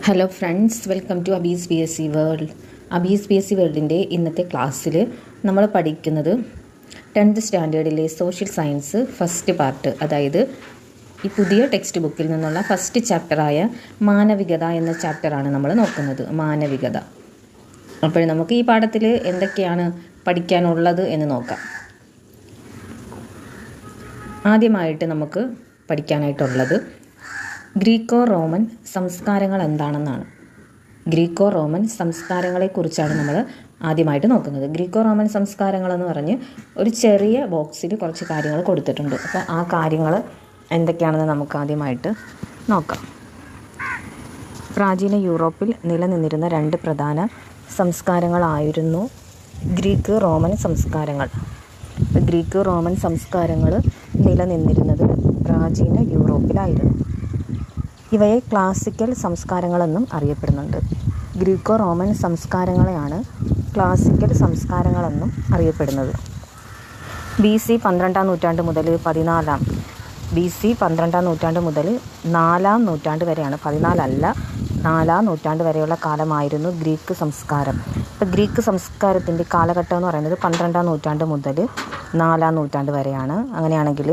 Hello friends, welcome to അബീസ് BSc world. അബീസ് BSc വേൾഡിൻ്റെ ഇന്നത്തെ ക്ലാസ്സിൽ നമ്മൾ പഠിക്കുന്നത് 10th സ്റ്റാൻഡേർഡിലെ സോഷ്യൽ സയൻസ് ഫസ്റ്റ് പാർട്ട്, അതായത് ഈ പുതിയ ടെക്സ്റ്റ് ബുക്കിൽ നിന്നുള്ള ഫസ്റ്റ് ചാപ്റ്ററായ മാനവികത എന്ന ചാപ്റ്ററാണ് നമ്മൾ നോക്കുന്നത്. മാനവികത. അപ്പോൾ നമുക്ക് ഈ പാഠത്തിൽ എന്തൊക്കെയാണ് പഠിക്കാനുള്ളത് എന്ന് നോക്കാം. ആദ്യമായിട്ട് നമുക്ക് പഠിക്കാനായിട്ടുള്ളത് ഗ്രീക്കോ റോമൻ സംസ്കാരങ്ങൾ എന്താണെന്നാണ്. ഗ്രീക്കോ റോമൻ സംസ്കാരങ്ങളെക്കുറിച്ചാണ് നമ്മൾ ആദ്യമായിട്ട് നോക്കുന്നത്. ഗ്രീക്കോ റോമൻ സംസ്കാരങ്ങളെന്ന് പറഞ്ഞ് ഒരു ചെറിയ ബോക്സിൽ കുറച്ച് കാര്യങ്ങൾ കൊടുത്തിട്ടുണ്ട്. അപ്പോൾ ആ കാര്യങ്ങൾ എന്തൊക്കെയാണെന്ന് നമുക്ക് ആദ്യമായിട്ട് നോക്കാം. പ്രാചീന യൂറോപ്പിൽ നിലനിന്നിരുന്ന രണ്ട് പ്രധാന സംസ്കാരങ്ങളായിരുന്നു ഗ്രീക്ക് റോമൻ സംസ്കാരങ്ങൾ. ഗ്രീക്ക് റോമൻ സംസ്കാരങ്ങൾ നിലനിന്നിരുന്നത് പ്രാചീന യൂറോപ്പിലായിരുന്നു. ഇവയെ ക്ലാസിക്കൽ സംസ്കാരങ്ങളെന്നും അറിയപ്പെടുന്നുണ്ട്. ഗ്രീക്കോ റോമൻ സംസ്കാരങ്ങളെയാണ് ക്ലാസിക്കൽ സംസ്കാരങ്ങളെന്നും അറിയപ്പെടുന്നത്. BC 12-ാം നൂറ്റാണ്ട് മുതൽ 4-ാം നൂറ്റാണ്ട് വരെയാണ്, 14 അല്ല 4-ാം നൂറ്റാണ്ട് വരെയുള്ള കാലമായിരുന്നു ഗ്രീക്ക് സംസ്കാരം. ഇപ്പോൾ ഗ്രീക്ക് സംസ്കാരത്തിൻ്റെ കാലഘട്ടം എന്ന് പറയുന്നത് 12-ാം നൂറ്റാണ്ട് മുതൽ 4-ാം നൂറ്റാണ്ട് വരെയാണ്. അങ്ങനെയാണെങ്കിൽ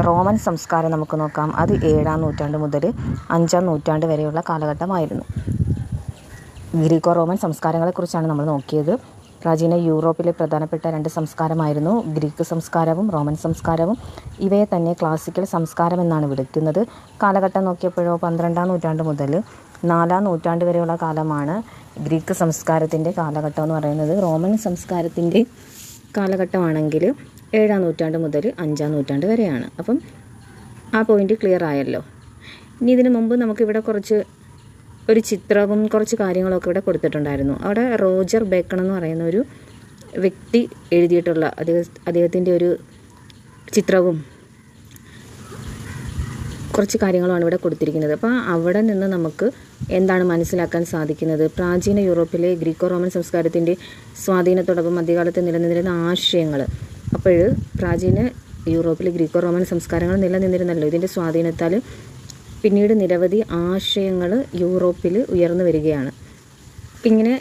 റോമൻ സംസ്കാരം നമുക്ക് നോക്കാം. അത് 7-ാം നൂറ്റാണ്ട് മുതൽ 5-ാം നൂറ്റാണ്ട് വരെയുള്ള കാലഘട്ടമായിരുന്നു. ഗ്രീക്കോ റോമൻ സംസ്കാരങ്ങളെക്കുറിച്ചാണ് നമ്മൾ നോക്കിയത്. പ്രാചീന യൂറോപ്പിലെ പ്രധാനപ്പെട്ട രണ്ട് സംസ്കാരമായിരുന്നു ഗ്രീക്ക് സംസ്കാരവും റോമൻ സംസ്കാരവും. ഇവയെ തന്നെ ക്ലാസിക്കൽ സംസ്കാരം എന്നാണ് വിളിക്കുന്നത്. കാലഘട്ടം നോക്കിയപ്പോഴോ 12-ാം നൂറ്റാണ്ട് മുതൽ 4-ാം നൂറ്റാണ്ട് വരെയുള്ള കാലമാണ് ഗ്രീക്ക് സംസ്കാരത്തിൻ്റെ കാലഘട്ടം എന്ന് പറയുന്നത്. റോമൻ സംസ്കാരത്തിൻ്റെ കാലഘട്ടമാണെങ്കിൽ 7-ാം നൂറ്റാണ്ട് മുതൽ 5-ാം നൂറ്റാണ്ട് വരെയാണ്. അപ്പം ആ പോയിൻ്റ് ക്ലിയർ ആയല്ലോ. ഇനി ഇതിനു മുമ്പ് നമുക്കിവിടെ ഒരു ചിത്രവും കുറച്ച് കാര്യങ്ങളൊക്കെ ഇവിടെ കൊടുത്തിട്ടുണ്ടായിരുന്നു. അവിടെ റോജർ ബേക്കൺ എന്ന് പറയുന്ന ഒരു വ്യക്തി എഴുതിയിട്ടുള്ള അദ്ദേഹത്തിൻ്റെ ഒരു ചിത്രവും കുറച്ച് കാര്യങ്ങളുമാണ് ഇവിടെ കൊടുത്തിരിക്കുന്നത്. അപ്പോൾ അവിടെ നിന്ന് നമുക്ക് എന്താണ് മനസ്സിലാക്കാൻ സാധിക്കുന്നത്? പ്രാചീന യൂറോപ്പിലെ ഗ്രീക്കോ റോമൻ സംസ്കാരത്തിൻ്റെ സ്വാധീനത്തോടൊപ്പം മധ്യകാലത്ത് നിലനിന്നിരുന്ന ആശയങ്ങൾ. അപ്പോൾ പ്രാചീന യൂറോപ്പിലെ ഗ്രീക്കോ റോമൻ സംസ്കാരങ്ങൾ നിലനിന്നിരുന്നല്ലോ. ഇതിൻ്റെ സ്വാധീനത്താൽ പിന്നീട് നിരവധി ആശയങ്ങൾ യൂറോപ്പിൽ ഉയർന്നു വരികയാണ്. ഇങ്ങനെ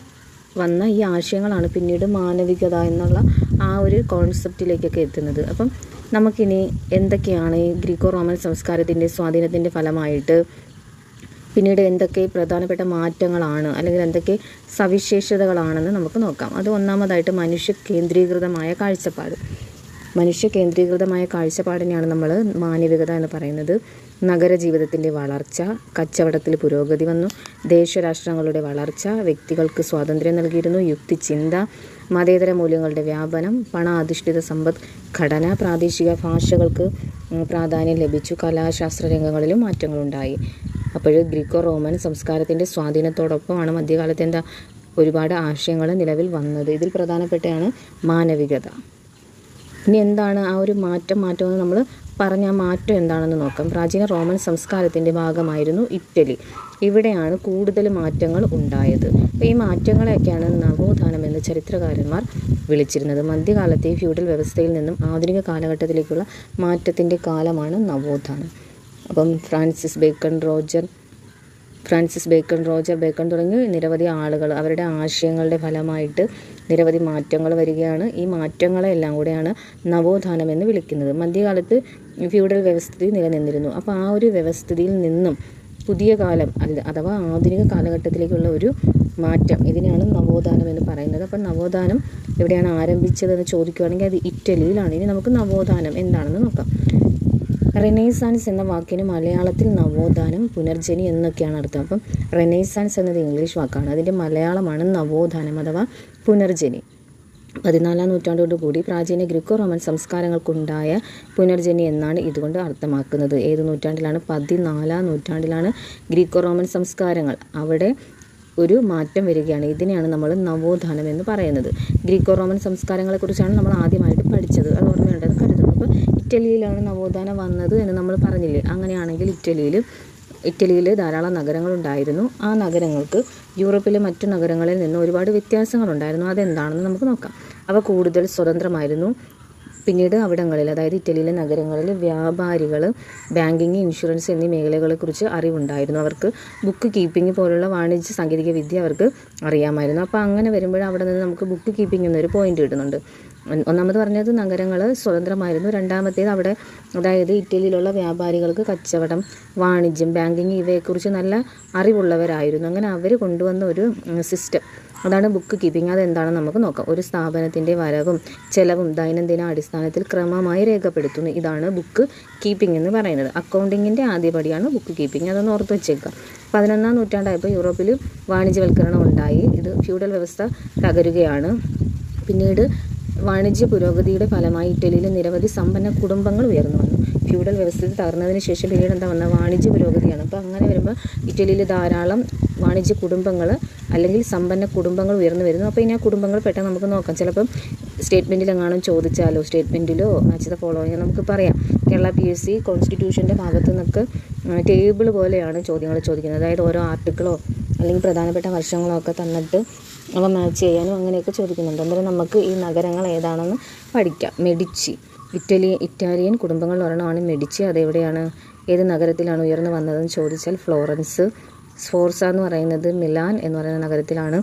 വന്ന ഈ ആശയങ്ങളാണ് പിന്നീട് മാനവികത എന്നുള്ള ആ ഒരു കോൺസെപ്റ്റിലേക്കൊക്കെ എത്തുന്നത്. അപ്പം നമുക്കിനി എന്തൊക്കെയാണ് ഈ ഗ്രീക്കോ റോമൻ സംസ്കാരത്തിൻ്റെ സ്വാധീനത്തിൻ്റെ ഫലമായിട്ട് പിന്നീട് എന്തൊക്കെ പ്രധാനപ്പെട്ട മാറ്റങ്ങളാണ് അല്ലെങ്കിൽ എന്തൊക്കെ സവിശേഷതകളാണെന്ന് നമുക്ക് നോക്കാം. അത് ഒന്നാമതായിട്ട് മനുഷ്യ കേന്ദ്രീകൃതമായ കാഴ്ചപ്പാടിനെയാണ് നമ്മൾ മാനവികത എന്ന് പറയുന്നത്. നഗരജീവിതത്തിൻ്റെ വളർച്ച, കച്ചവടത്തിൽ പുരോഗതി വന്നു, ദേശരാഷ്ട്രങ്ങളുടെ വളർച്ച, വ്യക്തികൾക്ക് സ്വാതന്ത്ര്യം നൽകിയിരുന്നു, യുക്തിചിന്ത, മതേതര മൂല്യങ്ങളുടെ വ്യാപനം, പണാധിഷ്ഠിത സമ്പദ് ഘടന, പ്രാദേശിക ഭാഷകൾക്ക് പ്രാധാന്യം ലഭിച്ചു, കലാശാസ്ത്ര രംഗങ്ങളിലും മാറ്റങ്ങളുണ്ടായി. അപ്പോൾ ഗ്രീക്കോ റോമൻ സംസ്കാരത്തിൻ്റെ സ്വാധീനത്തോടൊപ്പമാണ് മധ്യകാലത്ത് ഒരുപാട് ആശയങ്ങൾ നിലവിൽ വന്നത്. ഇതിൽ പ്രധാനപ്പെട്ടതാണ് മാനവികത. ഇനി എന്താണ് ആ ഒരു മാറ്റമെന്ന് നമ്മൾ പറഞ്ഞ ആ മാറ്റം എന്താണെന്ന് നോക്കാം. പ്രാചീന റോമൻ സംസ്കാരത്തിൻ്റെ ഭാഗമായിരുന്നു ഇറ്റലി. ഇവിടെയാണ് കൂടുതൽ മാറ്റങ്ങൾ ഉണ്ടായത്. അപ്പോൾ ഈ മാറ്റങ്ങളെയൊക്കെയാണ് നവോത്ഥാനം എന്ന് ചരിത്രകാരന്മാർ വിളിച്ചിരുന്നത്. മധ്യകാലത്തെ ഫ്യൂഡൽ വ്യവസ്ഥയിൽ നിന്നും ആധുനിക കാലഘട്ടത്തിലേക്കുള്ള മാറ്റത്തിൻ്റെ കാലമാണ് നവോത്ഥാനം. അപ്പം ഫ്രാൻസിസ് ബേക്കൺ, റോജർ ബേക്കൺ തുടങ്ങി നിരവധി ആളുകൾ അവരുടെ ആശയങ്ങളുടെ ഫലമായിട്ട് നിരവധി മാറ്റങ്ങൾ വരികയാണ്. ഈ മാറ്റങ്ങളെല്ലാം കൂടെയാണ് നവോത്ഥാനം എന്ന് വിളിക്കുന്നത്. മധ്യകാലത്ത് ഫ്യൂഡൽ വ്യവസ്ഥിതി നിലനിന്നിരുന്നു. അപ്പോൾ ആ ഒരു വ്യവസ്ഥിതിയിൽ നിന്നും പുതിയ കാലം അഥവാ ആധുനിക കാലഘട്ടത്തിലേക്കുള്ള ഒരു മാറ്റം, ഇതിനെയാണ് നവോത്ഥാനം എന്ന് പറയുന്നത്. അപ്പം നവോത്ഥാനം എവിടെയാണ് ആരംഭിച്ചതെന്ന് ചോദിക്കുകയാണെങ്കിൽ അത് ഇറ്റലിയിലാണ്. ഇനി നമുക്ക് നവോത്ഥാനം എന്താണെന്ന് നോക്കാം. റെനൈസാൻസ് എന്ന വാക്കിന് മലയാളത്തിൽ നവോത്ഥാനം, പുനർജനി എന്നൊക്കെയാണ് അർത്ഥം. അപ്പം റെനൈസാൻസ് എന്നത് ഇംഗ്ലീഷ് വാക്കാണ്, അതിൻ്റെ മലയാളമാണ് നവോത്ഥാനം അഥവാ പുനർജനി. 14-ാം നൂറ്റാണ്ടോടുകൂടി പ്രാചീന ഗ്രീക്കോ റോമൻ സംസ്കാരങ്ങൾക്കുണ്ടായ പുനർജനി എന്നാണ് ഇതുകൊണ്ട് അർത്ഥമാക്കുന്നത്. ഏത് നൂറ്റാണ്ടിലാണ്? 14-ാം നൂറ്റാണ്ടിലാണ് ഗ്രീക്കോ റോമൻ സംസ്കാരങ്ങൾ അവിടെ ഒരു മാറ്റം വരികയാണ്. ഇതിനെയാണ് നമ്മൾ നവോത്ഥാനം എന്ന് പറയുന്നത്. ഗ്രീക്കോ റോമൻ സംസ്കാരങ്ങളെക്കുറിച്ചാണ് നമ്മൾ ആദ്യമായിട്ട് പഠിച്ചത്. അത് ഓർമ്മയുണ്ടെന്ന് കരുതുന്നു. അപ്പോൾ ഇറ്റലിയിലാണ് നവോത്ഥാനം വന്നത് എന്ന് നമ്മൾ പറഞ്ഞില്ലേ. അങ്ങനെയാണെങ്കിൽ ഇറ്റലിയിൽ ധാരാളം നഗരങ്ങളുണ്ടായിരുന്നു. ആ നഗരങ്ങൾക്ക് യൂറോപ്പിലെ മറ്റു നഗരങ്ങളിൽ നിന്ന് ഒരുപാട് വ്യത്യാസങ്ങളുണ്ടായിരുന്നു. അതെന്താണെന്ന് നമുക്ക് നോക്കാം. അവ കൂടുതൽ സ്വതന്ത്രമായിരുന്നു, പിന്നീട് അവിടങ്ങളിൽ, അതായത് ഇറ്റലിയിലെ നഗരങ്ങളിൽ വ്യാപാരികൾ ബാങ്കിങ്, ഇൻഷുറൻസ് എന്നീ മേഖലകളെക്കുറിച്ച് അറിവുണ്ടായിരുന്നു. അവർക്ക് ബുക്ക് കീപ്പിംഗ് പോലുള്ള വാണിജ്യ സാങ്കേതിക വിദ്യ അവർക്ക് അറിയാമായിരുന്നു. അപ്പോൾ അങ്ങനെ വരുമ്പോൾ അവിടെ നിന്ന് നമുക്ക് ബുക്ക് കീപ്പിംഗ് എന്നൊരു പോയിന്റ് കിട്ടുന്നുണ്ട്. ഒന്നാമത് പറഞ്ഞത് നഗരങ്ങൾ സ്വതന്ത്രമായിരുന്നു. രണ്ടാമത്തേത് അവിടെ, അതായത് ഇറ്റലിയിലുള്ള വ്യാപാരികൾക്ക് കച്ചവടം, വാണിജ്യം, ബാങ്കിങ് ഇവയെക്കുറിച്ച് നല്ല അറിവുള്ളവരായിരുന്നു. അങ്ങനെ അവർ കൊണ്ടുവന്ന ഒരു സിസ്റ്റം, അതാണ് ബുക്ക് കീപ്പിംഗ്. അതെന്താണെന്ന് നമുക്ക് നോക്കാം. ഒരു സ്ഥാപനത്തിൻ്റെ വരവും ചെലവും ദൈനംദിന അടിസ്ഥാനത്തിൽ ക്രമമായി രേഖപ്പെടുത്തുന്നു. ഇതാണ് ബുക്ക് കീപ്പിംഗ് എന്ന് പറയുന്നത്. അക്കൗണ്ടിങ്ങിൻ്റെ ആദ്യപടിയാണ് ബുക്ക് കീപ്പിംഗ്. അതൊന്ന് ഓർത്ത് വെച്ചേക്കാം. 11-ാം നൂറ്റാണ്ടായപ്പോൾ യൂറോപ്പിൽ വാണിജ്യവൽക്കരണം ഉണ്ടായി. ഇത് ഫ്യൂഡൽ വ്യവസ്ഥ തകരുകയാണ്. പിന്നീട് വാണിജ്യ പുരോഗതിയുടെ ഫലമായി ഇറ്റലിയിൽ നിരവധി സമ്പന്ന കുടുംബങ്ങൾ ഉയർന്നു വന്നു. ഫ്യൂഡൽ വ്യവസ്ഥ തകർന്നതിന് ശേഷം പിന്നീട് എന്താ വന്നത്? വാണിജ്യ പുരോഗതിയാണ്. അപ്പോൾ അങ്ങനെ വരുമ്പോൾ ഇറ്റലിയിൽ ധാരാളം വാണിജ്യ കുടുംബങ്ങൾ അല്ലെങ്കിൽ സമ്പന്ന കുടുംബങ്ങൾ ഉയർന്നു വരുന്നു. അപ്പോൾ ഇനി ആ കുടുംബങ്ങൾ പെട്ടെന്ന് നമുക്ക് നോക്കാം. ചിലപ്പം സ്റ്റേറ്റ്മെൻറ്റിലെങ്ങാനും ചോദിച്ചാലോ, സ്റ്റേറ്റ്മെൻറ്റിലോ മാച്ച് ദ ഫോളോയിങ് നമുക്ക് പറയാം. കേരള PSC കോൺസ്റ്റിറ്റ്യൂഷൻ്റെ ഭാഗത്തു നിന്നൊക്കെ ടേബിൾ പോലെയാണ് ചോദ്യങ്ങൾ ചോദിക്കുന്നത്. അതായത് ഓരോ ആർട്ടിക്കിളോ അല്ലെങ്കിൽ പ്രധാനപ്പെട്ട വർഷങ്ങളോ ഒക്കെ തന്നിട്ട് അവ മാച്ച് ചെയ്യാനും അങ്ങനെയൊക്കെ ചോദിക്കുന്നുണ്ട്. അന്നേരം നമുക്ക് ഈ നഗരങ്ങൾ ഏതാണെന്ന് പഠിക്കാം. മെഡിച്ചി, ഇറ്റാലിയൻ കുടുംബങ്ങളിൽ ഒരെണ്ണമാണ് മെഡിച്ചി. അതെവിടെയാണ്, ഏത് നഗരത്തിലാണ് ഉയർന്നു വന്നതെന്ന് ചോദിച്ചാൽ ഫ്ലോറൻസ്. സ്ഫോർസ എന്ന് പറയുന്നത് മിലാൻ എന്ന് പറയുന്ന നഗരത്തിലാണ്.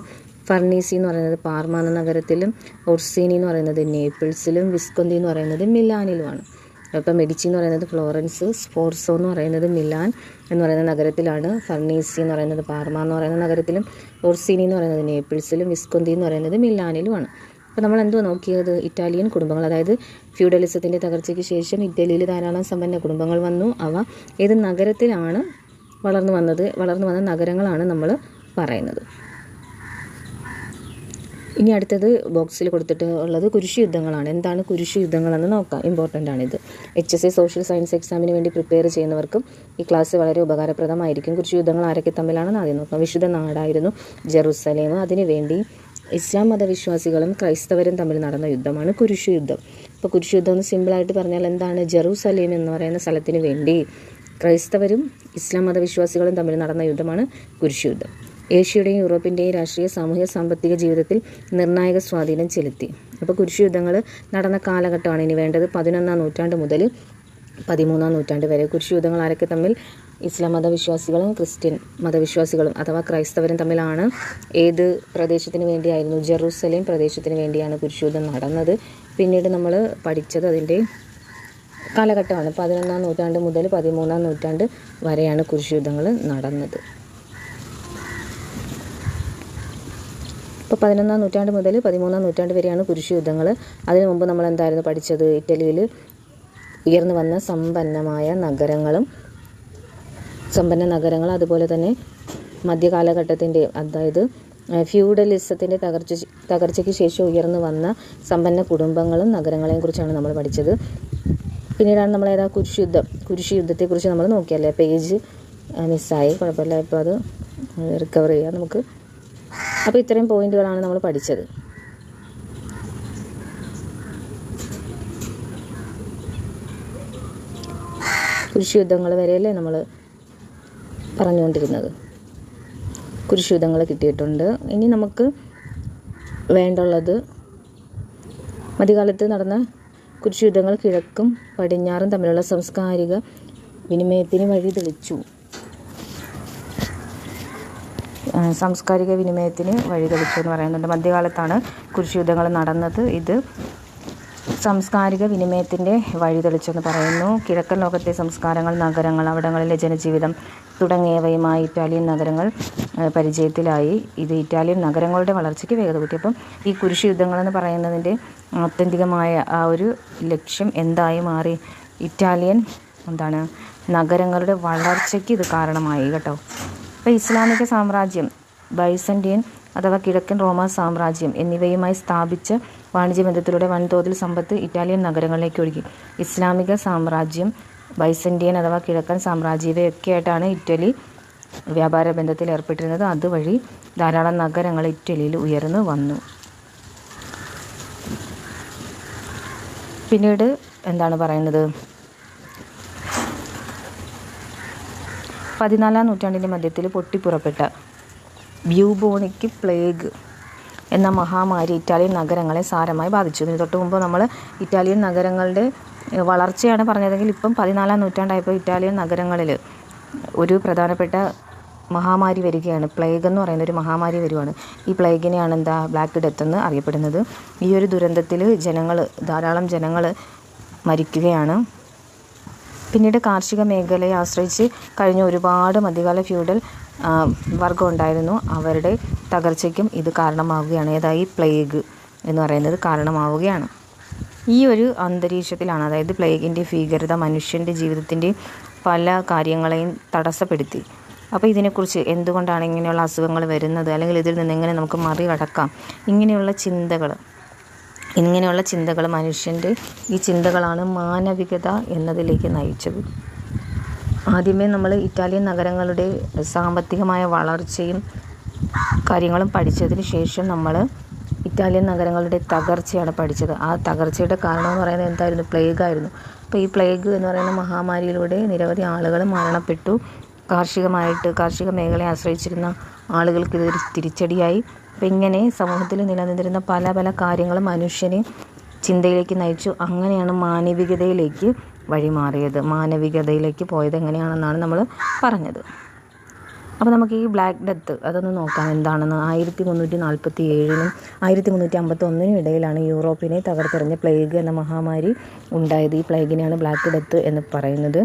ഫർണീസി എന്ന് പറയുന്നത് പാർമ എന്ന നഗരത്തിലും, ഒർസീനി എന്ന് പറയുന്നത് നേപ്പിൾസിലും, വിസ്കൊന്തി എന്ന് പറയുന്നത് മിലാനിലുമാണ്. അപ്പോൾ മെഡിച്ചി എന്ന് പറയുന്നത് ഫ്ലോറൻസ്, സ്ഫോർസോ എന്ന് പറയുന്നത് മിലാൻ എന്ന് പറയുന്ന നഗരത്തിലാണ്, ഫർണീസി എന്ന് പറയുന്നത് പാർമ എന്ന് പറയുന്ന നഗരത്തിലും, ഒർസീനി എന്ന് പറയുന്നത് നേപ്പിൾസിലും, വിസ്കൊന്തി എന്ന് പറയുന്നത് മിലാനിലുമാണ്. അപ്പോൾ നമ്മൾ എന്തോ നോക്കിയത്? ഇറ്റാലിയൻ കുടുംബങ്ങൾ, അതായത് ഫ്യൂഡലിസത്തിൻ്റെ തകർച്ചയ്ക്ക് ശേഷം ഇറ്റലിയിൽ ധാരാളം സമ്പന്ന കുടുംബങ്ങൾ വന്നു. അവ ഏത് നഗരത്തിലാണ് വളർന്നു വന്ന നഗരങ്ങളാണ് നമ്മൾ പറയുന്നത്. ഇനി അടുത്തത് ബോക്സിൽ കൊടുത്തിട്ട് ഉള്ളത് കുരിശ് യുദ്ധങ്ങളാണ്. എന്താണ് കുരിശ് യുദ്ധങ്ങളെന്ന് നോക്കാം. ഇമ്പോർട്ടൻ്റ് ആണിത്. HSC സോഷ്യൽ സയൻസ് എക്സാമിന് വേണ്ടി പ്രിപ്പയർ ചെയ്യുന്നവർക്കും ഈ ക്ലാസ് വളരെ ഉപകാരപ്രദമായിരിക്കും. കുരിശ് യുദ്ധങ്ങൾ ആരൊക്കെ തമ്മിലാണെന്ന് ആദ്യം നോക്കാം. വിശുദ്ധ നാടായിരുന്നു ജെറുസലേം. അതിനുവേണ്ടി ഇസ്ലാം മതവിശ്വാസികളും ക്രൈസ്തവരും തമ്മിൽ നടന്ന യുദ്ധമാണ് കുരിശ് യുദ്ധം. ഇപ്പോൾ കുരിശ് യുദ്ധം എന്ന് സിമ്പിളായിട്ട് പറഞ്ഞാൽ എന്താണ്? ജെറുസലേം എന്ന് പറയുന്ന സ്ഥലത്തിന് വേണ്ടി ക്രൈസ്തവരും ഇസ്ലാം മതവിശ്വാസികളും തമ്മിൽ നടന്ന യുദ്ധമാണ് കുരിശ് യുദ്ധം. ഏഷ്യയുടെയും യൂറോപ്പിൻ്റെയും രാഷ്ട്രീയ, സാമൂഹിക, സാമ്പത്തിക ജീവിതത്തിൽ നിർണായക സ്വാധീനം ചെലുത്തി. അപ്പോൾ കുരിശ് യുദ്ധങ്ങൾ നടന്ന കാലഘട്ടമാണ് ഇനി വേണ്ടത്. 11-ാം നൂറ്റാണ്ട് മുതൽ 13-ാം നൂറ്റാണ്ട് വരെ. കുരിശ് യുദ്ധങ്ങൾ ആരൊക്കെ തമ്മിൽ? ഇസ്ലാം മതവിശ്വാസികളും ക്രിസ്ത്യൻ മതവിശ്വാസികളും അഥവാ ക്രൈസ്തവരും തമ്മിലാണ്. ഏത് പ്രദേശത്തിന് വേണ്ടിയായിരുന്നു? ജെറുസലേം പ്രദേശത്തിന് വേണ്ടിയാണ് കുരിശ് യുദ്ധം നടന്നത്. പിന്നീട് നമ്മൾ പഠിച്ചത് അതിൻ്റെ കാലഘട്ടമാണ്. 11-ാം നൂറ്റാണ്ട് മുതൽ 13-ാം നൂറ്റാണ്ട് വരെയാണ് കുരിശ് യുദ്ധങ്ങൾ നടന്നത്. ഇപ്പോൾ 11-ാം നൂറ്റാണ്ട് മുതൽ 13-ാം നൂറ്റാണ്ട് വരെയാണ് കുരിശ് യുദ്ധങ്ങൾ. അതിനു മുമ്പ് നമ്മൾ എന്തായിരുന്നു പഠിച്ചത്? ഇറ്റലിയിൽ ഉയർന്നു വന്ന സമ്പന്ന നഗരങ്ങൾ, അതുപോലെ തന്നെ മധ്യകാലഘട്ടത്തിൻ്റെ, അതായത് ഫ്യൂഡലിസത്തിൻ്റെ തകർച്ചയ്ക്ക് ശേഷം ഉയർന്നു വന്ന സമ്പന്ന കുടുംബങ്ങളും നഗരങ്ങളെയും കുറിച്ചാണ് നമ്മൾ പഠിച്ചത്. പിന്നീടാണ് നമ്മൾ കുരിശ് യുദ്ധത്തെക്കുറിച്ച് നമ്മൾ നോക്കിയല്ലേ. പേജ് മിസ്സായി, കുഴപ്പമില്ല, ഇപ്പോൾ അത് റിക്കവർ ചെയ്യാം നമുക്ക്. അപ്പോൾ ഇത്രയും പോയിന്റുകളാണ് നമ്മൾ പഠിച്ചത്. കുരിശ് യുദ്ധങ്ങൾ വരെയല്ലേ നമ്മൾ പറഞ്ഞുകൊണ്ടിരുന്നത്. കുരിശ് യുദ്ധങ്ങൾ കിട്ടിയിട്ടുണ്ട്. ഇനി നമുക്ക് വേണ്ടുള്ളത് മധ്യകാലത്ത് നടന്ന കുരിശ് യുദ്ധങ്ങൾ കിഴക്കും പടിഞ്ഞാറും തമ്മിലുള്ള സാംസ്കാരിക വിനിമയത്തിന് വഴിതെളിച്ചു എന്ന് പറയുന്നുണ്ട്. മധ്യകാലത്താണ് കുരിശ് യുദ്ധങ്ങൾ നടന്നത്. ഇത് സാംസ്കാരിക വിനിമയത്തിൻ്റെ വഴിതെളിച്ചെന്ന് പറയുന്നു. കിഴക്കൻ ലോകത്തെ സംസ്കാരങ്ങൾ, നഗരങ്ങൾ, അവിടങ്ങളിലെ ജനജീവിതം തുടങ്ങിയവയുമായി ഇറ്റാലിയൻ നഗരങ്ങൾ പരിചയത്തിലായി. ഇത് ഇറ്റാലിയൻ നഗരങ്ങളുടെ വളർച്ചയ്ക്ക് വേഗത കൂട്ടി. അപ്പം ഈ കുരിശ് യുദ്ധങ്ങളെന്ന് പറയുന്നതിൻ്റെ ആത്യന്തികമായ ആ ഒരു ലക്ഷ്യം എന്തായി മാറി? ഇറ്റാലിയൻ നഗരങ്ങളുടെ വളർച്ചയ്ക്ക് ഇത് കാരണമായി കേട്ടോ. അപ്പോൾ ഇസ്ലാമിക സാമ്രാജ്യം, ബൈസന്റൈൻ അഥവാ കിഴക്കൻ റോമ സാമ്രാജ്യം എന്നിവയുമായി സ്ഥാപിച്ച വാണിജ്യബന്ധത്തിലൂടെ വൻതോതിൽ സമ്പത്ത് ഇറ്റാലിയൻ നഗരങ്ങളിലേക്ക് ഒഴുകി. ഇസ്ലാമിക സാമ്രാജ്യം, ബൈസന്റൈൻ അഥവാ കിഴക്കൻ സാമ്രാജ്യം ഇവയൊക്കെയായിട്ടാണ് ഇറ്റലി വ്യാപാര ബന്ധത്തിൽ ഏർപ്പെട്ടിരുന്നത്. അതുവഴി ധാരാളം നഗരങ്ങൾ ഇറ്റലിയിൽ ഉയർന്നു വന്നു. പിന്നീട് എന്താണ് പറയുന്നത്? 14-ാം നൂറ്റാണ്ടിൻ്റെ മധ്യത്തിൽ പൊട്ടിപ്പുറപ്പെട്ട ബ്യൂബോണിക് പ്ലേഗ് എന്ന മഹാമാരി ഇറ്റാലിയൻ നഗരങ്ങളെ സാരമായി ബാധിച്ചു. ഇതിന് തൊട്ട് മുമ്പ് നമ്മൾ ഇറ്റാലിയൻ നഗരങ്ങളുടെ വളർച്ചയാണ് പറഞ്ഞതെങ്കിൽ ഇപ്പം 14-ാം നൂറ്റാണ്ടായപ്പോൾ ഇറ്റാലിയൻ നഗരങ്ങളിൽ ഒരു പ്രധാനപ്പെട്ട മഹാമാരി വരികയാണ്. പ്ലേഗ് എന്ന് പറയുന്ന ഒരു മഹാമാരി വരുവാണ്. ഈ പ്ലേഗിനെയാണ് ബ്ലാക്ക് ഡെത്ത് എന്ന് അറിയപ്പെടുന്നത്. ഈ ഒരു ദുരന്തത്തിൽ ധാരാളം ജനങ്ങൾ മരിക്കുകയാണ്. പിന്നീട് കാർഷിക മേഖലയെ ആശ്രയിച്ച് കഴിഞ്ഞ ഒരുപാട് മധ്യകാല ഫ്യൂഡൽ വർഗം ഉണ്ടായിരുന്നു. അവരുടെ തകർച്ചയ്ക്കും ഇത് കാരണമാവുകയാണ്. ഈ പ്ലേഗ് എന്ന് പറയുന്നത് കാരണമാവുകയാണ്. ഈ ഒരു അന്തരീക്ഷത്തിലാണ്, അതായത് പ്ലേഗിൻ്റെ ഭീകരത മനുഷ്യൻ്റെ ജീവിതത്തിൻ്റെ പല കാര്യങ്ങളെയും തടസ്സപ്പെടുത്തി. അപ്പോൾ ഇതിനെക്കുറിച്ച് എന്തുകൊണ്ടാണ് ഇങ്ങനെയുള്ള അസുഖങ്ങൾ വരുന്നത്, അല്ലെങ്കിൽ ഇതിൽ നിന്ന് എങ്ങനെ നമുക്ക് മറികടക്കാം, ഇങ്ങനെയുള്ള ചിന്തകൾ മനുഷ്യൻ്റെ ഈ ചിന്തകളാണ് മാനവികത എന്നതിലേക്ക് നയിച്ചത്. ആദ്യമേ നമ്മൾ ഇറ്റാലിയൻ നഗരങ്ങളുടെ സാമ്പത്തികമായ വളർച്ചയും കാര്യങ്ങളും പഠിച്ചതിന് ശേഷം നമ്മൾ ഇറ്റാലിയൻ നഗരങ്ങളുടെ തകർച്ചയാണ് പഠിച്ചത്. ആ തകർച്ചയുടെ കാരണം എന്ന് പറയുന്നത് എന്തായിരുന്നു? പ്ലേഗ് ആയിരുന്നു. അപ്പോൾ ഈ പ്ലേഗ് എന്ന് പറയുന്ന മഹാമാരിയിലൂടെ നിരവധി ആളുകൾ മരണപ്പെട്ടു. കാർഷിക മേഖലയെ ആശ്രയിച്ചിരുന്ന ആളുകൾക്ക് ഇതൊരു തിരിച്ചടിയായി. അപ്പം ഇങ്ങനെ സമൂഹത്തിൽ നിലനിന്നിരുന്ന പല കാര്യങ്ങളും മനുഷ്യനെ ചിന്തയിലേക്ക് നയിച്ചു. അങ്ങനെയാണ് മാനവികതയിലേക്ക് വഴിമാറിയത്. മാനവികതയിലേക്ക് പോയത് എങ്ങനെയാണെന്നാണ് നമ്മൾ പറഞ്ഞത്. അപ്പോൾ നമുക്ക് ഈ ബ്ലാക്ക് ഡെത്ത് അതൊന്ന് നോക്കാം എന്താണെന്ന്. 1347-നും 1351-നും ഇടയിലാണ് യൂറോപ്പിനെ തകർത്തെറിഞ്ഞ പ്ലേഗ് എന്ന മഹാമാരി ഉണ്ടായത്. ഈ പ്ലേഗിനെയാണ് ബ്ലാക്ക് ഡെത്ത് എന്ന് പറയുന്നത്.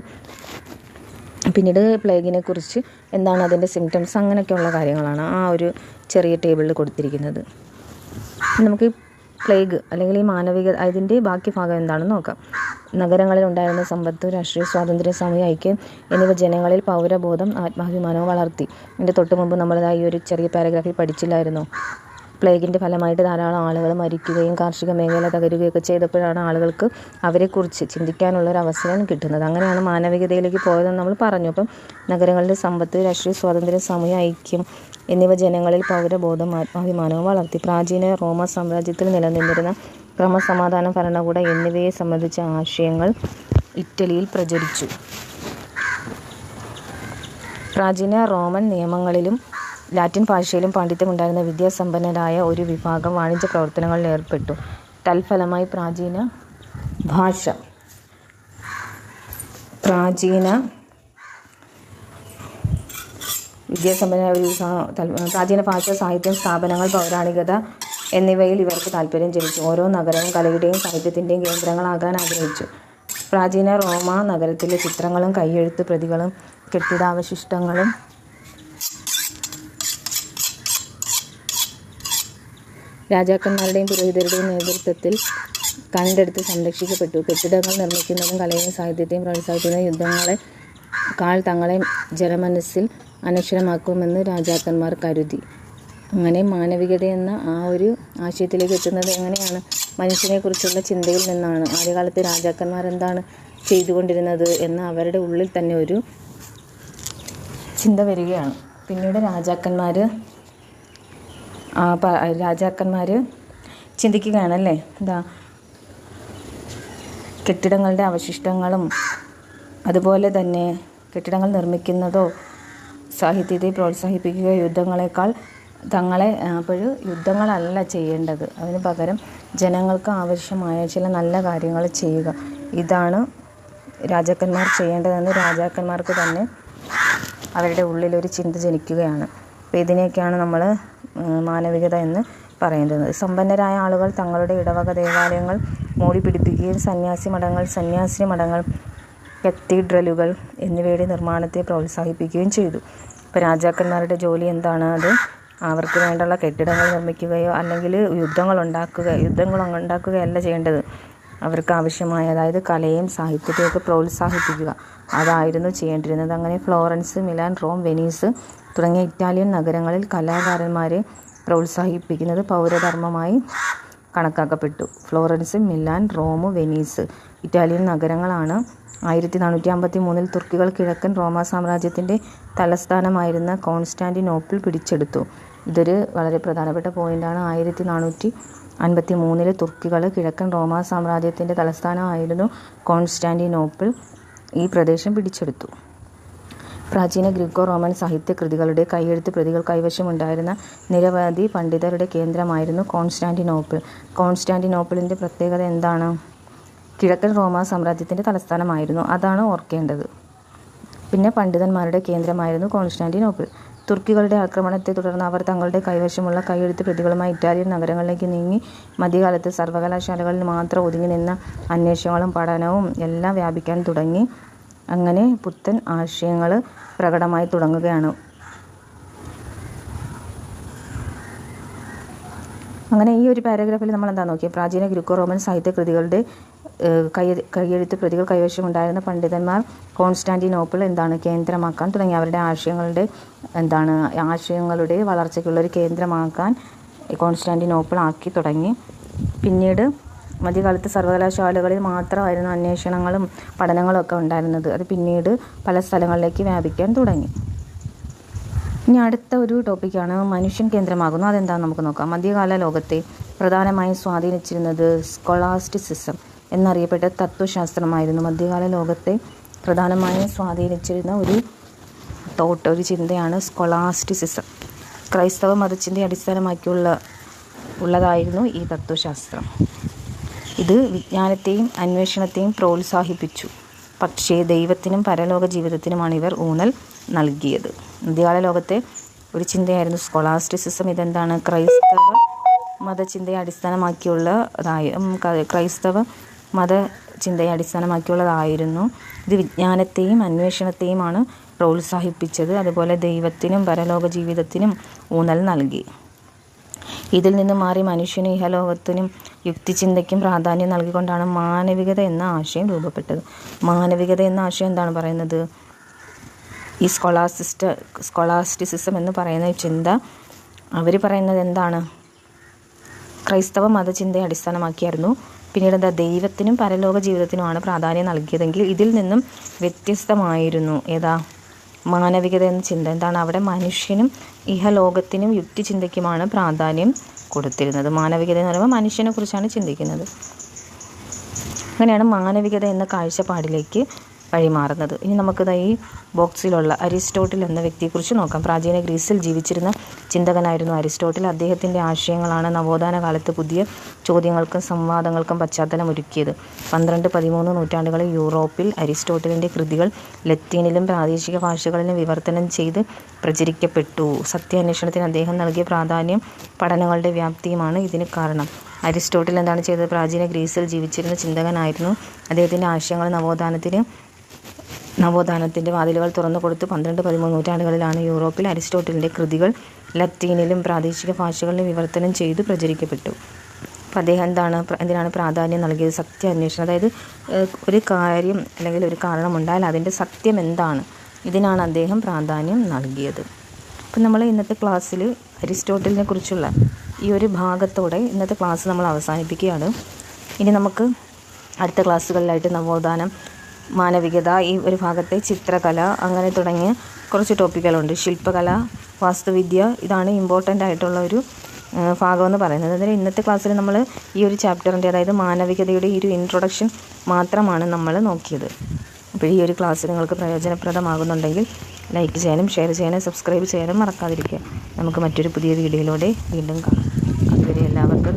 പിന്നീട് പ്ലേഗിനെ കുറിച്ച് എന്താണ് അതിൻ്റെ സിംറ്റംസ്, അങ്ങനെയൊക്കെയുള്ള കാര്യങ്ങളാണ് ആ ഒരു ചെറിയ ടേബിളിൽ കൊടുത്തിരിക്കുന്നത്. നമുക്ക് പ്ലേഗ് അല്ലെങ്കിൽ ഈ മാനവിക അതിൻ്റെ ബാക്കി ഭാഗം എന്താണെന്ന് നോക്കാം. നഗരങ്ങളിൽ ഉണ്ടായിരുന്ന സമ്പത്ത്, രാഷ്ട്രീയ സ്വാതന്ത്ര്യം, സാമൂഹിക ഐക്യം എന്നിവ ജനങ്ങളിൽ പൗരബോധം, ആത്മാഭിമാനവും വളർത്തി. ഇതിൻ്റെ തൊട്ട് മുമ്പ് നമ്മളതായി ഒരു ചെറിയ പാരഗ്രാഫിൽ പഠിച്ചില്ലായിരുന്നോ? പ്ലേഗിൻ്റെ ഫലമായിട്ട് ധാരാളം ആളുകൾ മരിക്കുകയും കാർഷിക മേഖല തകരുകയൊക്കെ ചെയ്തപ്പോഴാണ് ആളുകൾക്ക് അവരെക്കുറിച്ച് ചിന്തിക്കാനുള്ളൊരു അവസരം കിട്ടുന്നത്. അങ്ങനെയാണ് മാനവികതയിലേക്ക് പോയതെന്ന് നമ്മൾ പറഞ്ഞു. അപ്പം നഗരങ്ങളിലെ സമ്പത്ത്, രാഷ്ട്രീയ സ്വാതന്ത്ര്യം, സാമൂഹിക ഐക്യം എന്നിവ ജനങ്ങളിൽ പൗരബോധം, ആത്മാഭിമാനവും വളർത്തി. പ്രാചീന റോമ സാമ്രാജ്യത്തിൽ നിലനിന്നിരുന്ന ക്രമസമാധാനം, ഭരണകൂടം എന്നിവയെ സംബന്ധിച്ച ആശയങ്ങൾ ഇറ്റലിയിൽ പ്രചരിച്ചു. പ്രാചീന റോമൻ നിയമങ്ങളിലും ലാറ്റിൻ ഭാഷയിലും പാണ്ഡിത്യമുണ്ടായിരുന്ന വിദ്യാസമ്പന്നരായ ഒരു വിഭാഗം വാണിജ്യ പ്രവർത്തനങ്ങളിൽ ഏർപ്പെട്ടു. തൽഫലമായി പ്രാചീന ഭാഷ, സാഹിത്യം, സ്ഥാപനങ്ങൾ, പൗരാണികത എന്നിവയിൽ ഇവർക്ക് താല്പര്യം ജനിച്ചു. ഓരോ നഗരവും കലയുടെയും സാഹിത്യത്തിൻ്റെയും കേന്ദ്രങ്ങളാകാൻ ആഗ്രഹിച്ചു. പ്രാചീന റോമ നഗരത്തിലെ ചിത്രങ്ങളും കയ്യെഴുത്ത് പ്രതികളും കെട്ടിടാവശിഷ്ടങ്ങളും രാജാക്കന്മാരുടെയും പുരോഹിതരുടെയും നേതൃത്വത്തിൽ കണ്ടെടുത്ത് സംരക്ഷിക്കപ്പെട്ടു. കെട്ടിടങ്ങൾ നിർമ്മിക്കുന്നതും കലയെയും സാഹിത്യത്തെയും പ്രോത്സാഹിപ്പിക്കുന്ന യുദ്ധങ്ങളെക്കാൾ തങ്ങളെ ജനമനസ്സിൽ അനശ്വരമാക്കുമെന്ന് രാജാക്കന്മാർ കരുതി. അങ്ങനെ മാനവികത എന്ന ആ ഒരു ആശയത്തിലേക്ക് എത്തുന്നത് എങ്ങനെയാണ്? മനുഷ്യനെക്കുറിച്ചുള്ള ചിന്തയിൽ നിന്നാണ്. ആദ്യകാലത്ത് രാജാക്കന്മാർ എന്താണ് ചെയ്തുകൊണ്ടിരുന്നത് എന്ന് അവരുടെ ഉള്ളിൽ തന്നെ ഒരു ചിന്ത വരികയാണ്. പിന്നീട് രാജാക്കന്മാർ ചിന്തിക്കുകയാണല്ലേ, കെട്ടിടങ്ങളുടെ അവശിഷ്ടങ്ങളും അതുപോലെ തന്നെ കെട്ടിടങ്ങൾ നിർമ്മിക്കുന്നതോ സാഹിത്യത്തെ പ്രോത്സാഹിപ്പിക്കുകയോ യുദ്ധങ്ങളെക്കാൾ അപ്പോൾ യുദ്ധങ്ങളല്ല ചെയ്യേണ്ടത്, അതിന് പകരം ജനങ്ങൾക്ക് ആവശ്യമായ ചില നല്ല കാര്യങ്ങൾ ചെയ്യുക, ഇതാണ് രാജാക്കന്മാർ ചെയ്യേണ്ടതെന്ന് രാജാക്കന്മാർക്ക് തന്നെ അവരുടെ ഉള്ളിലൊരു ചിന്ത ജനിക്കുകയാണ്. അപ്പോൾ ഇതിനെയൊക്കെയാണ് നമ്മൾ മാനവികത എന്ന് പറയുന്നത്. സമ്പന്നരായ ആളുകൾ തങ്ങളുടെ ഇടവക ദേവാലയങ്ങൾ മോടിപ്പിടിപ്പിക്കുകയും സന്യാസി മഠങ്ങൾ, കത്തീഡ്രലുകൾ എന്നിവയുടെ നിർമ്മാണത്തെ പ്രോത്സാഹിപ്പിക്കുകയും ചെയ്തു. ഇപ്പോൾ രാജാക്കന്മാരുടെ ജോലി എന്താണ്? അത് അവർക്ക് വേണ്ടുള്ള കെട്ടിടങ്ങൾ നിർമ്മിക്കുകയോ അല്ലെങ്കിൽ യുദ്ധങ്ങൾ ഉണ്ടാക്കുകയല്ല ചെയ്യേണ്ടത്. അവർക്ക് ആവശ്യമായ, അതായത് കലയും സാഹിത്യത്തെയൊക്കെ പ്രോത്സാഹിപ്പിക്കുക, അതായിരുന്നു ചെയ്യേണ്ടിരുന്നത്. അങ്ങനെ ഫ്ലോറൻസ്, മിലാൻ, റോം, വെനീസ് തുടങ്ങിയ ഇറ്റാലിയൻ നഗരങ്ങളിൽ കലാകാരന്മാരെ പ്രോത്സാഹിപ്പിക്കുന്നത് പൗരധർമ്മമായി കണക്കാക്കപ്പെട്ടു. Florence, Milan, Rome, Venice Italian നഗരങ്ങളാണ്. 1453 തുർക്കികൾ കിഴക്കൻ റോമാ സാമ്രാജ്യത്തിൻ്റെ തലസ്ഥാനമായിരുന്ന കോൺസ്റ്റാന്റിനോപ്പിൾ പിടിച്ചെടുത്തു. ഇതൊരു വളരെ പ്രധാനപ്പെട്ട പോയിൻ്റാണ്. 1453 തുർക്കികൾ കിഴക്കൻ റോമാ സാമ്രാജ്യത്തിൻ്റെ തലസ്ഥാനമായിരുന്നു കോൺസ്റ്റാന്റിനോപ്പിൾ ഈ പ്രദേശം പിടിച്ചെടുത്തു. പ്രാചീന ഗ്രീക്കോ റോമൻ സാഹിത്യകൃതികളുടെ കൈയെഴുത്ത് പ്രതികൾ കൈവശമുണ്ടായിരുന്ന നിരവധി പണ്ഡിതരുടെ കേന്ദ്രമായിരുന്നു കോൺസ്റ്റാന്റിനോപ്പിൾ. കോൺസ്റ്റാന്റിനോപ്പിളിൻ്റെ പ്രത്യേകത എന്താണ്? കിഴക്കൻ റോമാ സാമ്രാജ്യത്തിൻ്റെ തലസ്ഥാനമായിരുന്നു. അതാണ് ഓർക്കേണ്ടത്. പിന്നെ പണ്ഡിതന്മാരുടെ കേന്ദ്രമായിരുന്നു കോൺസ്റ്റാന്റിനോപ്പിൾ. തുർക്കികളുടെ ആക്രമണത്തെ തുടർന്ന് അവർ തങ്ങളുടെ കൈവശമുള്ള കൈയെഴുത്ത് പ്രതികളുമായി ഇറ്റാലിയൻ നഗരങ്ങളിലേക്ക് നീങ്ങി. മധ്യകാലത്ത് സർവകലാശാലകളിൽ മാത്രം ഒതുങ്ങി നിന്ന അന്വേഷണങ്ങളും പഠനവും എല്ലാം വ്യാപിക്കാൻ തുടങ്ങി. അങ്ങനെ പുത്തൻ ആശയങ്ങൾ പ്രകടമായി തുടങ്ങുകയാണ്. അങ്ങനെ ഈ ഒരു പാരഗ്രാഫിൽ നമ്മൾ എന്താ നോക്കിയത്? പ്രാചീന ഗ്രീക്കോ റോമൻ സാഹിത്യകൃതികളുടെ കൈയെഴുത്ത് പ്രതികൾ കൈവശമുണ്ടായിരുന്ന പണ്ഡിതന്മാർ കോൺസ്റ്റാന്റിനോപ്പിൾ കേന്ദ്രമാക്കാൻ തുടങ്ങി. അവരുടെ ആശയങ്ങളുടെ വളർച്ചയ്ക്കുള്ളൊരു കേന്ദ്രമാക്കാൻ കോൺസ്റ്റാന്റിനോപ്പിൾ ആക്കി തുടങ്ങി. പിന്നീട് മധ്യകാലത്ത് സർവകലാശാലകളിൽ മാത്രമായിരുന്നു അന്വേഷണങ്ങളും പഠനങ്ങളും ഒക്കെ ഉണ്ടായിരുന്നത്. അത് പിന്നീട് പല സ്ഥലങ്ങളിലേക്ക് വ്യാപിക്കാൻ തുടങ്ങി. ഇനി അടുത്ത ഒരു ടോപ്പിക്കാണ് മനുഷ്യൻ കേന്ദ്രമാകുന്നു. അതെന്താണെന്ന് നമുക്ക് നോക്കാം. മധ്യകാല ലോകത്തെ പ്രധാനമായും സ്വാധീനിച്ചിരുന്നത് സ്കോളാസ്റ്റിസിസം എന്നറിയപ്പെട്ട തത്വശാസ്ത്രമായിരുന്നു. മധ്യകാല ലോകത്തെ പ്രധാനമായും സ്വാധീനിച്ചിരുന്ന ഒരു ചിന്തയാണ് സ്കോളാസ്റ്റിസിസം. ക്രൈസ്തവ മതചിന്തയെ അടിസ്ഥാനമാക്കിയുള്ളതായിരുന്നു ഈ തത്വശാസ്ത്രം. ഇത് വിജ്ഞാനത്തെയും അന്വേഷണത്തെയും പ്രോത്സാഹിപ്പിച്ചു. പക്ഷേ ദൈവത്തിനും പരലോക ജീവിതത്തിനുമാണ് ഇവർ ഊന്നൽ നൽകിയത്. മധ്യകാല ലോകത്തെ ഒരു ചിന്തയായിരുന്നു സ്കോളാസ്റ്റിസിസം. ഇതെന്താണ്? ക്രൈസ്തവ മതചിന്തയെ അടിസ്ഥാനമാക്കിയുള്ളതായിരുന്നു. ഇത് വിജ്ഞാനത്തെയും അന്വേഷണത്തെയുമാണ് പ്രോത്സാഹിപ്പിച്ചത്. അതുപോലെ ദൈവത്തിനും പരലോക ജീവിതത്തിനും ഊന്നൽ നൽകി. ഇതിൽ നിന്ന് മാറി മനുഷ്യന് ഇഹലോകത്തിനും യുക്തിചിന്തയ്ക്കും പ്രാധാന്യം നൽകിക്കൊണ്ടാണ് മാനവികത എന്ന ആശയം രൂപപ്പെട്ടത്. മാനവികത എന്ന ആശയം എന്താണ് പറയുന്നത്? ഈ സ്കോളാസ്റ്റിസിസം എന്ന് പറയുന്ന ചിന്ത അവർ പറയുന്നത് എന്താണ്? ക്രൈസ്തവ മതചിന്തയെ അടിസ്ഥാനമാക്കിയായിരുന്നു. പിന്നീട് ദൈവത്തിനും പരലോക ജീവിതത്തിനുമാണ് പ്രാധാന്യം നൽകിയതെങ്കിൽ ഇതിൽ നിന്നും വ്യത്യസ്തമായിരുന്നു മാനവികത എന്ന ചിന്ത. എന്താണ്? അവിടെ മനുഷ്യനും ഇഹലോകത്തിനും യുക്തിചിന്തയ്ക്കുമാണ് പ്രാധാന്യം കൊടുത്തിരുന്നത്. മാനവികത എന്ന് പറയുമ്പോൾ മനുഷ്യനെ കുറിച്ചാണ് ചിന്തിക്കുന്നത്. അങ്ങനെയാണ് മാനവികത എന്ന കാഴ്ചപ്പാടിലേക്ക് വഴിമാറുന്നത്. ഇനി നമുക്കിത് ഈ ബോക്സിലുള്ള അരിസ്റ്റോട്ടിൽ എന്ന വ്യക്തിയെക്കുറിച്ച് നോക്കാം. പ്രാചീന ഗ്രീസിൽ ജീവിച്ചിരുന്ന ചിന്തകനായിരുന്നു അരിസ്റ്റോട്ടിൽ. അദ്ദേഹത്തിൻ്റെ ആശയങ്ങളാണ് നവോത്ഥാന കാലത്ത് പുതിയ ചോദ്യങ്ങൾക്കും സംവാദങ്ങൾക്കും പശ്ചാത്തലം ഒരുക്കിയത്. 12-13 നൂറ്റാണ്ടുകളിൽ യൂറോപ്പിൽ അരിസ്റ്റോട്ടിലിൻ്റെ കൃതികൾ ലത്തീനിലും പ്രാദേശിക ഭാഷകളിലും വിവർത്തനം ചെയ്ത് പ്രചരിക്കപ്പെട്ടു. സത്യാന്വേഷണത്തിന് അദ്ദേഹം നൽകിയ പ്രാധാന്യം പഠനങ്ങളുടെ വ്യാപ്തിയുമാണ് ഇതിന് കാരണം. അരിസ്റ്റോട്ടിൽ എന്താണ് ചെയ്തത്? പ്രാചീന ഗ്രീസിൽ ജീവിച്ചിരുന്ന ചിന്തകനായിരുന്നു. അദ്ദേഹത്തിൻ്റെ ആശയങ്ങൾ നവോത്ഥാനത്തിൻ്റെ വാതിലുകൾ തുറന്നു കൊടുത്തു. 12-13 നൂറ്റാണ്ടുകളിലാണ് യൂറോപ്പിൽ അരിസ്റ്റോട്ടിലിൻ്റെ കൃതികൾ ലത്തീനിലും പ്രാദേശിക ഭാഷകളിലും വിവർത്തനം ചെയ്ത് പ്രചരിക്കപ്പെട്ടു. അപ്പോൾ അദ്ദേഹം എന്തിനാണ് പ്രാധാന്യം നൽകിയത്? സത്യാന്വേഷണം. അതായത് ഒരു കാര്യം അല്ലെങ്കിൽ ഒരു കാരണമുണ്ടായാൽ അതിൻ്റെ സത്യം എന്താണ്, ഇതിനാണ് അദ്ദേഹം പ്രാധാന്യം നൽകിയത്. അപ്പം നമ്മൾ ഇന്നത്തെ ക്ലാസ്സിൽ അരിസ്റ്റോട്ടിലിനെ കുറിച്ചുള്ള ഈ ഒരു ഭാഗത്തോടെ ഇന്നത്തെ ക്ലാസ് നമ്മൾ അവസാനിപ്പിക്കുകയാണ്. ഇനി നമുക്ക് അടുത്ത ക്ലാസ്സുകളിലായിട്ട് നവോത്ഥാനം, മാനവികത, ഈ ഒരു ഭാഗത്തെ ചിത്രകല, അങ്ങനെ തുടങ്ങിയ കുറച്ച് ടോപ്പിക്കുകളുണ്ട്. ശില്പകല, വാസ്തുവിദ്യ, ഇതാണ് ഇമ്പോർട്ടൻ്റ് ആയിട്ടുള്ള ഒരു ഭാഗമെന്ന് പറയുന്നത്. അതിൽ ഇന്നത്തെ ക്ലാസ്സിൽ നമ്മൾ ഈ ഒരു ചാപ്റ്ററിൻ്റെ, അതായത് മാനവികതയുടെ ഈ ഒരു ഇൻട്രൊഡക്ഷൻ മാത്രമാണ് നമ്മൾ നോക്കിയത്. അപ്പോൾ ഈ ഒരു ക്ലാസ് നിങ്ങൾക്ക് പ്രയോജനപ്രദമാകുന്നുണ്ടെങ്കിൽ ലൈക്ക് ചെയ്യാനും ഷെയർ ചെയ്യാനും സബ്സ്ക്രൈബ് ചെയ്യാനും മറക്കാതിരിക്കുക. നമുക്ക് മറ്റൊരു പുതിയ വീഡിയോയിലൂടെ വീണ്ടും കാണാം. അതുവരെ എല്ലാവർക്കും